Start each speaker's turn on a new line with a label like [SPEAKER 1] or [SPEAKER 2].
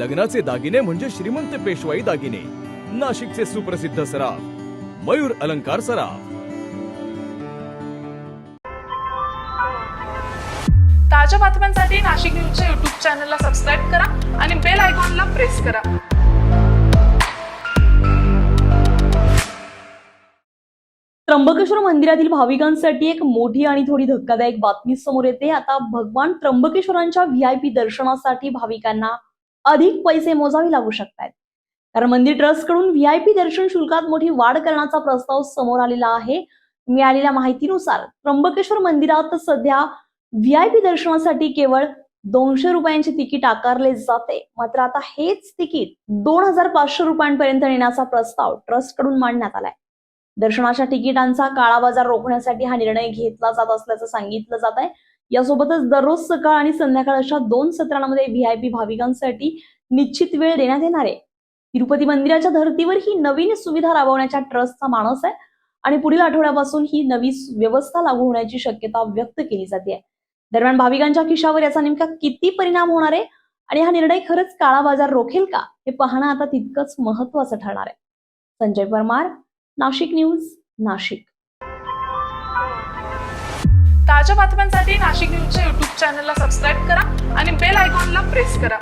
[SPEAKER 1] लग्नाचे दागिने म्हणजे श्रीमंत पेशवाई दागिने, नाशिकचे सुप्रसिद्ध सराफ मयूर अलंकार सराफ।
[SPEAKER 2] ताज्या बातम्यांसाठी नाशिक न्यूजच्या YouTube चॅनलला सबस्क्राईब करा आणि बेल आयकॉनला प्रेस करा।
[SPEAKER 3] त्र्यंबकेश्वर मंदिरातील भाविकांसाठी एक मोठी आणि थोडी धक्कादायक बातमी समोर येते। आता भगवान त्र्यंबकेश्वरांच्या VIP दर्शनासाठी भाविकांना अधिक पैसे मोजावे लागू शकतात, कारण मंदिर ट्रस्ट कडून VIP दर्शन शुल्कात मोठी वाढ करण्याचा प्रस्ताव समोर आलेला आहे। मिळालेल्या माहितीनुसार त्र्यंबकेश्वर मंदिरात सध्या VIP दर्शनासाठी केवळ 200 रुपयांचे तिकीट आकारले जाते, मात्र आता हेच तिकीट 2500 रुपयांपर्यंत नेण्याचा प्रस्ताव ट्रस्ट कडून मांडण्यात आलाय। दर्शनाच्या तिकिटांचा काळाबाजार रोखण्यासाठी हा निर्णय घेतला जात असल्याचं सांगितलं जात आहे। यासोबतच दररोज सकाळ आणि संध्याकाळ अशा 2 सत्रांमध्ये VIP भाविकांसाठी निश्चित वेळ देण्यात येणार आहे। तिरुपती मंदिराच्या धर्तीवर ही नवीन सुविधा राबवण्याच्या ट्रस्टचा मानस आहे आणि पुढील आठवड्यापासून ही नवी व्यवस्था लागू होण्याची शक्यता व्यक्त केली जाते। दरम्यान भाविकांच्या खिशावर याचा नेमका किती परिणाम होणार आहे आणि हा निर्णय खरंच काळाबाजार रोखेल का, हे पाहणं आता तितकंच महत्त्वाचं ठरणार आहे। संजय परमार, नाशिक न्यूज, नाशिक।
[SPEAKER 2] ताज्या बातम्यांसाठी नाशिक न्यूजच्या YouTube चॅनलला सबस्क्राईब करा आणि बेल आयकॉनला प्रेस करा।